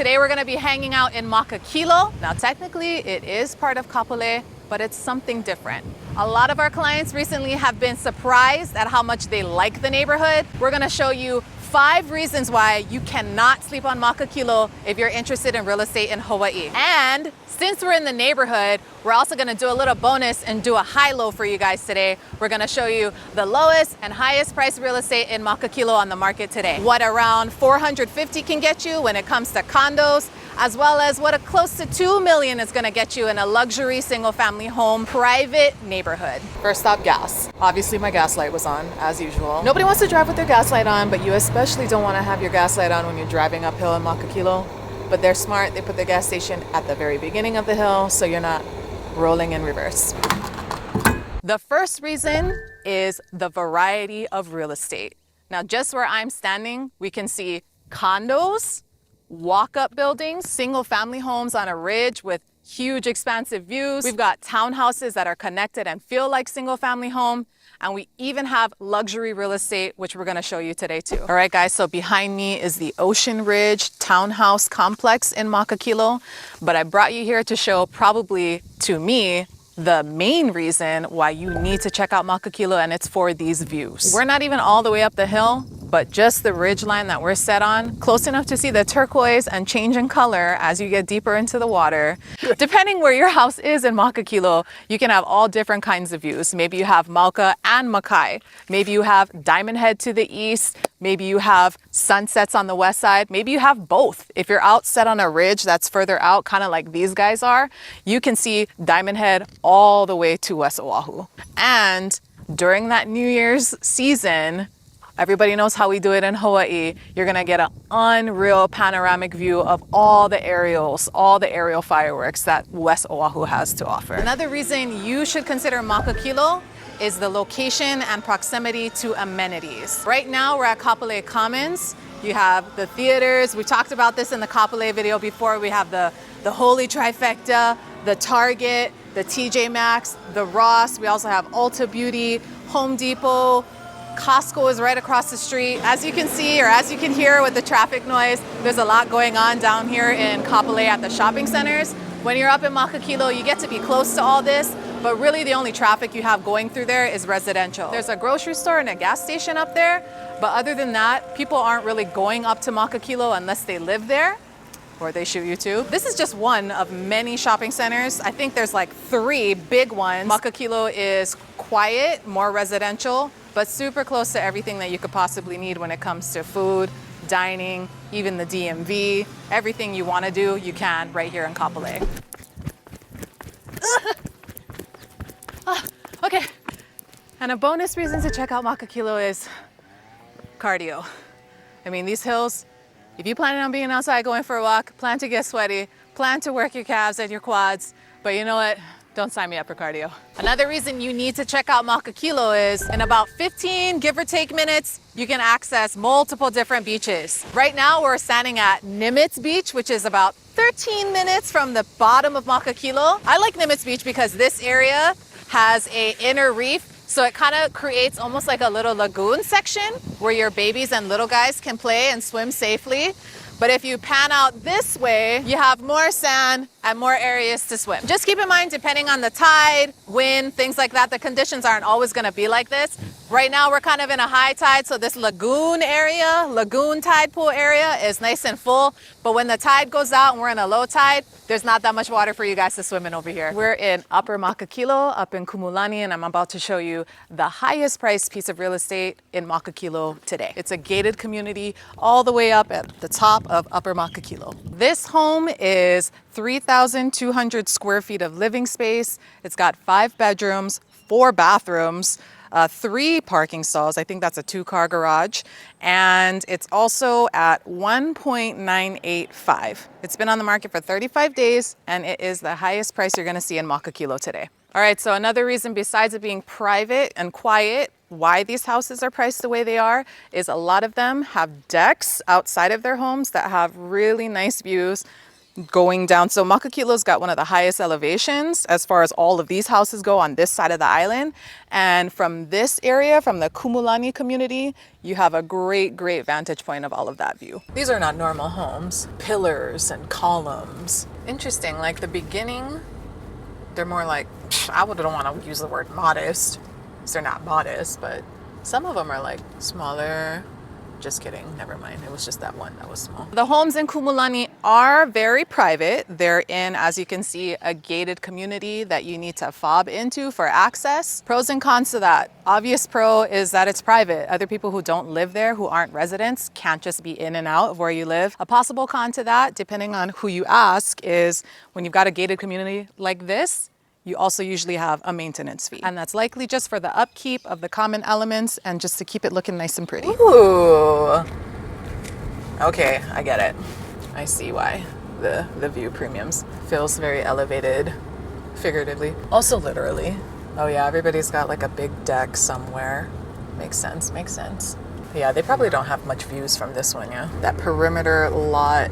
Today we're gonna be hanging out in Makakilo. Now technically it is part of Kapolei, but it's something different. A lot of our clients recently have been surprised at how much they like the neighborhood. We're gonna show you 5 reasons why you cannot sleep on Makakilo if you're interested in real estate in Hawaii. And since we're in the neighborhood, we're also gonna do a little bonus and do a high-low for you guys today. We're gonna show you the lowest and highest price real estate in Makakilo on the market today. What around 450 can get you when it comes to condos, as well as what a close to 2 million is gonna get you in a luxury single-family home private neighborhood. First stop, gas. Obviously my gas light was on, as usual. Nobody wants to drive with their gas light on, but you especially don't want to have your gas light on when you're driving uphill in Makakilo. But they're smart, they put the gas station at the very beginning of the hill so you're not rolling in reverse. The first reason is the variety of real estate. Now just where I'm standing, we can see condos, walk-up buildings, single-family homes on a ridge with huge expansive views. We've got townhouses that are connected and feel like single-family home. And we even have luxury real estate, which we're gonna show you today too. All right, guys, so behind me is the Ocean Ridge Townhouse Complex in Makakilo. But I brought you here to show probably, to me, the main reason why you need to check out Makakilo, and it's for these views. We're not even all the way up the hill, but just the ridge line that we're set on, close enough to see the turquoise and change in color as you get deeper into the water. Depending where your house is in Makakilo, you can have all different kinds of views. Maybe you have Mauka and Makai. Maybe you have Diamond Head to the east. Maybe you have sunsets on the west side. Maybe you have both. If you're out set on a ridge that's further out, kind of like these guys are, you can see Diamond Head all the way to West Oahu. And during that New Year's season, everybody knows how we do it in Hawaii. You're gonna get an unreal panoramic view of all the aerials, all the aerial fireworks that West Oahu has to offer. Another reason you should consider Makakilo is the location and proximity to amenities. Right now we're at Kapolei Commons. You have the theaters. We talked about this in the Kapolei video before. We have the Holy Trifecta, the Target, the TJ Maxx, the Ross. We also have Ulta Beauty, Home Depot. Costco is right across the street. As you can see, or as you can hear with the traffic noise, there's a lot going on down here in Kapolei at the shopping centers. When you're up in Makakilo, you get to be close to all this, but really the only traffic you have going through there is residential. There's a grocery store and a gas station up there, but other than that, people aren't really going up to Makakilo unless they live there, or they shoot you too. This is just one of many shopping centers. I think there's like 3 big ones. Makakilo is quiet, more residential, but super close to everything that you could possibly need when it comes to food, dining, even the DMV. Everything you want to do, you can right here in Kapolei. Okay, and a bonus reason to check out Makakilo is cardio. I mean, these hills, if you plan on being outside going for a walk, plan to get sweaty, plan to work your calves and your quads, but you know what? Don't sign me up for cardio. Another reason you need to check out Makakilo is in about 15, give or take minutes, you can access multiple different beaches. Right now we're standing at Nimitz Beach, which is about 13 minutes from the bottom of Makakilo. I like Nimitz Beach because this area has an inner reef, so it kind of creates almost like a little lagoon section where your babies and little guys can play and swim safely. But if you pan out this way, you have more sand and more areas to swim. Just keep in mind, depending on the tide, wind, things like that, the conditions aren't always gonna be like this. Right now, we're kind of in a high tide, so this lagoon area, lagoon tide pool area is nice and full. But when the tide goes out and we're in a low tide, there's not that much water for you guys to swim in over here. We're in Upper Makakilo, up in Kumulani, and I'm about to show you the highest priced piece of real estate in Makakilo today. It's a gated community all the way up at the top of Upper Makakilo. This home is 3,200 square feet of living space. It's got 5 bedrooms, 4 bathrooms, 3 parking stalls. I think that's a 2-car garage. And it's also at 1.985. It's been on the market for 35 days, and it is the highest price you're gonna see in Makakilo today. All right, so another reason besides it being private and quiet, why these houses are priced the way they are, is a lot of them have decks outside of their homes that have really nice views. going down. So Makakilo's got one of the highest elevations as far as all of these houses go on this side of the island. And from this area, from the Kumulani community, you have a great vantage point of all of that view. These are not normal homes. Pillars and columns. Interesting, like the beginning, they're more like, I don't want to use the word modest, because they're not modest, but some of them are like smaller. Just kidding, never mind. It was just that one that was small. The homes in Kumulani are very private. They're in, as you can see, a gated community that you need to fob into for access. Pros and cons to that. Obvious pro is that it's private. Other people who don't live there, who aren't residents, can't just be in and out of where you live. A possible con to that, depending on who you ask, is when you've got a gated community like this, you also usually have a maintenance fee. And that's likely just for the upkeep of the common elements and just to keep it looking nice and pretty. Ooh. Okay, I get it. I see why the view premiums. Feels very elevated, figuratively. Also literally. Oh yeah, everybody's got like a big deck somewhere. Makes sense, makes sense. Yeah, they probably don't have much views from this one, yeah? That perimeter lot,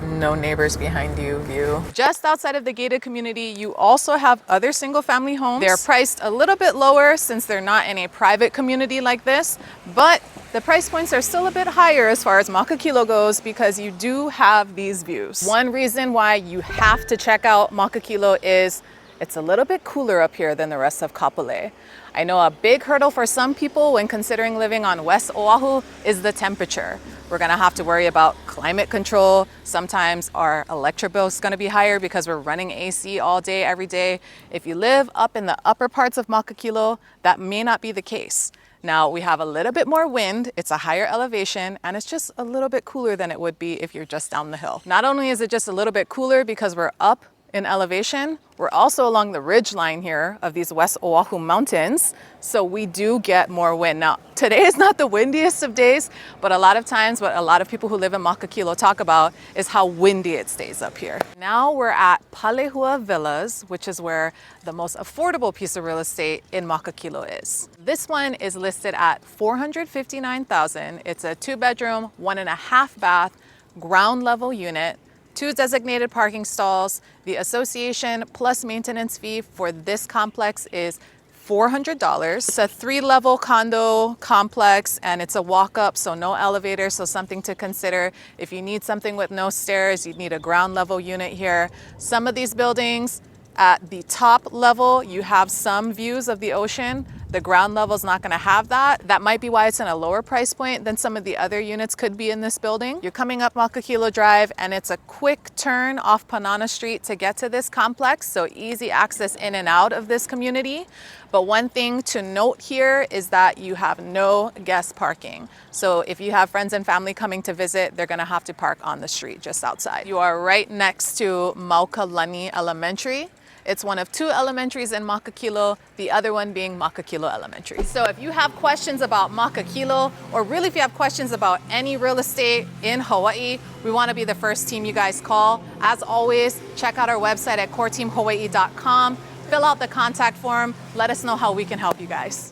no neighbors behind you view. Just outside of the gated community, you also have other single family homes. They're priced a little bit lower since they're not in a private community like this, but the price points are still a bit higher as far as Makakilo goes because you do have these views. One reason why you have to check out Makakilo is it's a little bit cooler up here than the rest of Kapolei. I know a big hurdle for some people when considering living on West Oahu is the temperature. We're gonna have to worry about climate control. Sometimes our electric bill is gonna be higher because we're running AC all day, every day. If you live up in the upper parts of Makakilo, that may not be the case. Now we have a little bit more wind, it's a higher elevation, and it's just a little bit cooler than it would be if you're just down the hill. Not only is it just a little bit cooler because we're up in elevation, we're also along the ridge line here of these West Oahu mountains, so we do get more wind. Now, today is not the windiest of days, but a lot of times what a lot of people who live in Makakilo talk about is how windy it stays up here. Now we're at Palehua Villas, which is where the most affordable piece of real estate in Makakilo is. This one is listed at $459,000. It's a 2-bedroom, 1.5 bath, ground level unit, 2 designated parking stalls. The association plus maintenance fee for this complex is $400. It's a 3-level condo complex and it's a walk up, so no elevator, so something to consider. If you need something with no stairs, you need a ground level unit here. Some of these buildings at the top level, you have some views of the ocean. The ground level is not going to have that. That might be why it's in a lower price point than some of the other units could be in this building. You're coming up Makakilo Drive and it's a quick turn off Panana Street to get to this complex, so easy access in and out of this community. But one thing to note here is that you have no guest parking. So if you have friends and family coming to visit, they're going to have to park on the street just outside. You are right next to Maukalani Elementary. It's one of 2 elementaries in Makakilo, the other one being Makakilo Elementary. So if you have questions about Makakilo, or really if you have questions about any real estate in Hawaii, we want to be the first team you guys call. As always, check out our website at coreteamhawaii.com. Fill out the contact form. Let us know how we can help you guys.